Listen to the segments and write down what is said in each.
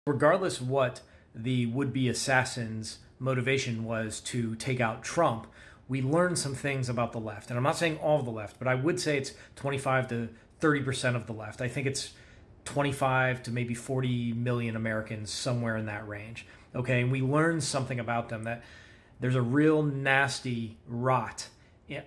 Regardless of what the would-be assassin's motivation was to take out Trump, we learned some things about the left. And I'm not saying all of the left, but I would say it's 25 to 30% of the left. I think it's 25 to maybe 40 million Americans, somewhere in that range. Okay, and we learned something about them, that there's a real nasty rot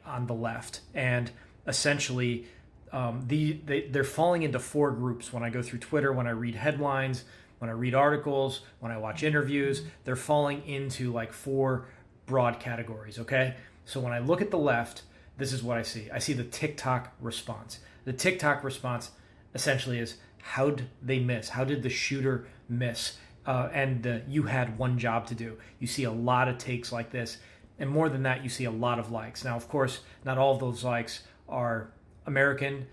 on the left. And essentially, they're falling into four groups. When I go through Twitter, when I read headlines, when I read articles, when I watch interviews, they're falling into like four broad categories, okay? So when I look at the left, this is what I see. I see the TikTok response. The TikTok response essentially is, how did they miss? How did the shooter miss? You had one job to do. You see a lot of takes like this. And more than that, you see a lot of likes. Now, of course, not all of those likes are American,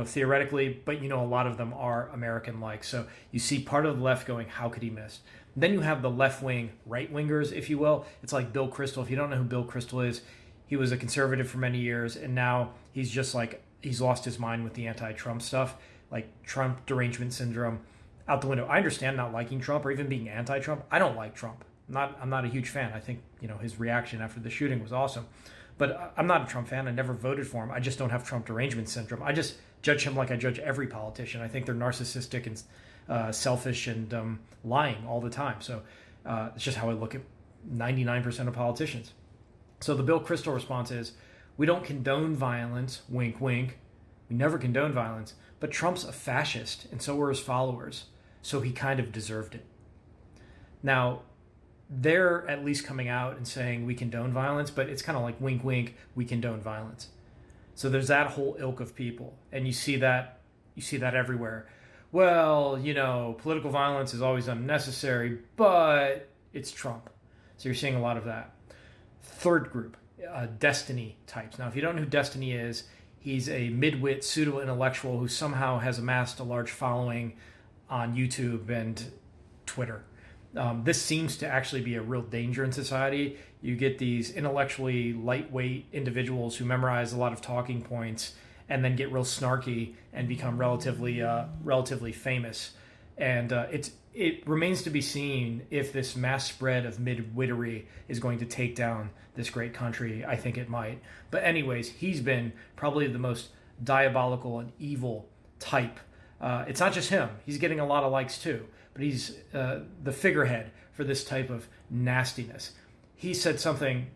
theoretically, but a lot of them are American likes. So you see part of the left going, how could he miss? Then you have the left-wing, right-wingers, if you will. It's like Bill Kristol. If you don't know who Bill Kristol is, he was a conservative for many years, and now he's just like, he's lost his mind with the anti-Trump stuff, like Trump derangement syndrome out the window. I understand not liking Trump or even being anti-Trump. I don't like Trump. I'm not a huge fan. I think, his reaction after the shooting was awesome. But I'm not a Trump fan. I never voted for him. I just don't have Trump derangement syndrome. I just judge him like I judge every politician. I think they're narcissistic and selfish and lying all the time. So it's just how I look at 99% of politicians. So the Bill Kristol response is, we don't condone violence, wink, wink. We never condone violence. But Trump's a fascist, and so were his followers. So he kind of deserved it. Now, they're at least coming out and saying we condone violence, but it's kind of like wink, wink, we condone violence. So there's that whole ilk of people, and you see that everywhere. Well, political violence is always unnecessary, but it's Trump. So you're seeing a lot of that. Third group, Destiny types. Now, if you don't know who Destiny is, he's a midwit pseudo-intellectual who somehow has amassed a large following on YouTube and Twitter. This seems to actually be a real danger in society. You get these intellectually lightweight individuals who memorize a lot of talking points and then get real snarky and become relatively famous. And it remains to be seen if this mass spread of midwittery is going to take down this great country. I think it might. But anyways, he's been probably the most diabolical and evil type. It's not just him. He's getting a lot of likes too. But he's the figurehead for this type of nastiness. He said something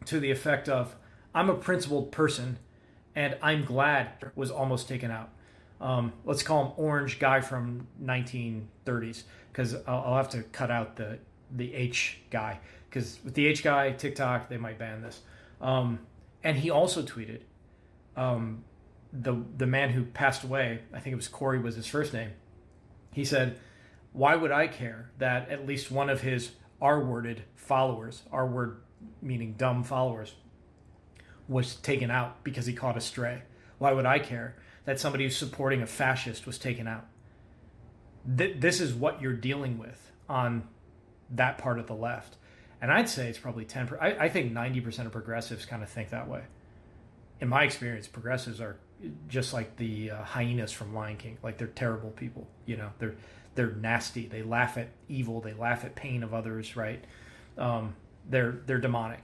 to the effect of, I'm a principled person, and I'm glad was almost taken out. Let's call him Orange Guy from 1930s, because I'll have to cut out the H guy, because with the H guy, TikTok, they might ban this. And he also tweeted, the man who passed away, I think it was Corey was his first name, he said, why would I care that at least one of his R-worded followers, R-word meaning dumb followers, was taken out because he caught a stray? Why would I care that somebody who's supporting a fascist was taken out? This is what you're dealing with on that part of the left. And I'd say it's probably 10%. I think 90% of progressives kind of think that way. In my experience, progressives are just like the hyenas from Lion King. Like, they're terrible people. They're nasty. They laugh at evil. They laugh at pain of others. Right? They're demonic.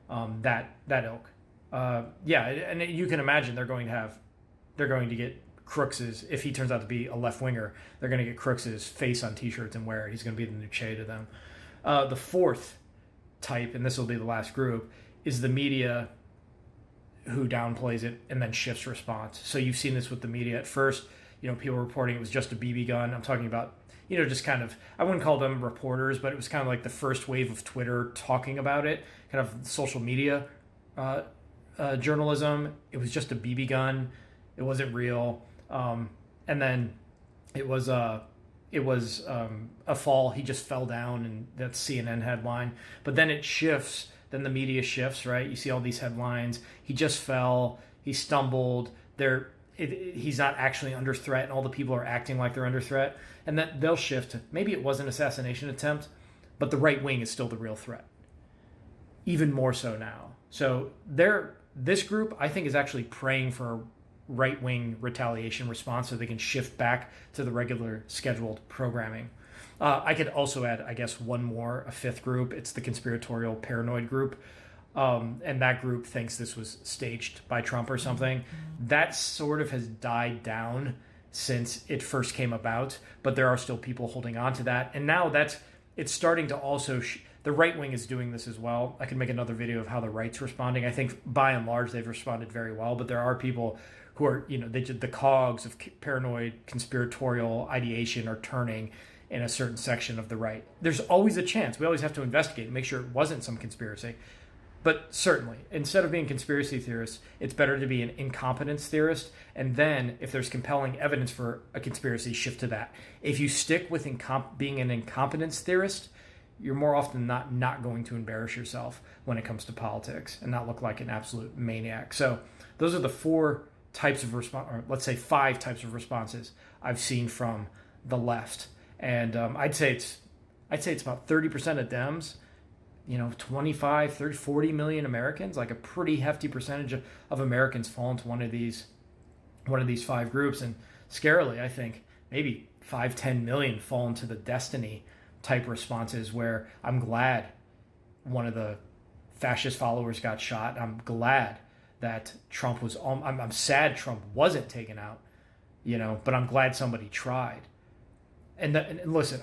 That ilk. And you can imagine they're going to get Crooks's, if he turns out to be a left winger, they're going to get Crooks's face on T-shirts and wear it. He's going to be the new Che to them. The fourth type, and this will be the last group, is the media who downplays it and then shifts response. So you've seen this with the media. At first, people reporting it was just a BB gun. I'm talking about, just kind of, I wouldn't call them reporters, but it was kind of like the first wave of Twitter talking about it, kind of social media journalism. It was just a BB gun. It wasn't real. And then it was a fall. He just fell down, and that's CNN headline. But then it shifts. Then the media shifts, right? You see all these headlines. He just fell. He stumbled. He's not actually under threat, and all the people are acting like they're under threat. And then they'll shift to, maybe it was an assassination attempt, but the right wing is still the real threat. Even more so now. So this group, I think, is actually praying for a right-wing retaliation response so they can shift back to the regular scheduled programming. I could also add, I guess, one more, a fifth group. It's the conspiratorial paranoid group. And that group thinks this was staged by Trump or something. That sort of has died down since it first came about, but there are still people holding on to that. And now it's starting to also, the right wing is doing this as well. I could make another video of how the right's responding. I think by and large they've responded very well, but there are people who are, the cogs of paranoid conspiratorial ideation are turning in a certain section of the right. There's always a chance. We always have to investigate and make sure it wasn't some conspiracy. But certainly, instead of being conspiracy theorists, it's better to be an incompetence theorist. And then, if there's compelling evidence for a conspiracy, shift to that. If you stick with being an incompetence theorist, you're more often not going to embarrass yourself when it comes to politics and not look like an absolute maniac. So those are the 4 types of response, or let's say 5 types of responses I've seen from the left. And I'd say it's about 30% of Dems. 25, 30, 40 million Americans, like a pretty hefty percentage of Americans fall into one of these 5 groups. And scarily, I think maybe 5, 10 million fall into the destiny type responses, where I'm glad one of the fascist followers got shot. I'm glad that Trump was, I'm sad Trump wasn't taken out, but I'm glad somebody tried. And listen,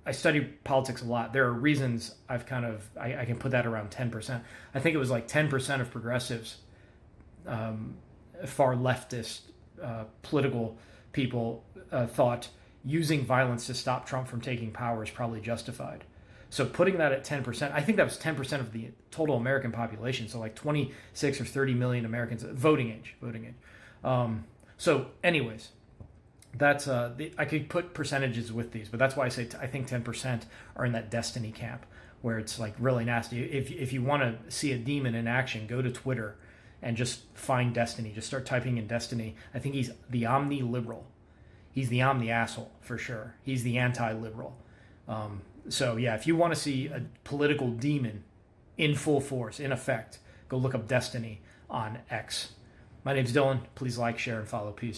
I study politics a lot. There are reasons I can put that around 10%. I think it was like 10% of progressives, far leftist political people thought using violence to stop Trump from taking power is probably justified. So putting that at 10%, I think that was 10% of the total American population. So like 26 or 30 million Americans, voting age. So anyways, that's I could put percentages with these, but that's why I say I think 10% are in that destiny camp, where it's like really nasty. If you want to see a demon in action, go to Twitter and just find Destiny. Just start typing in Destiny. I think he's the omni-liberal. He's the omni-asshole for sure. He's the anti-liberal. So yeah, if you want to see a political demon in full force, in effect, go look up Destiny on X. My name's Dylan. Please like, share, and follow. Peace.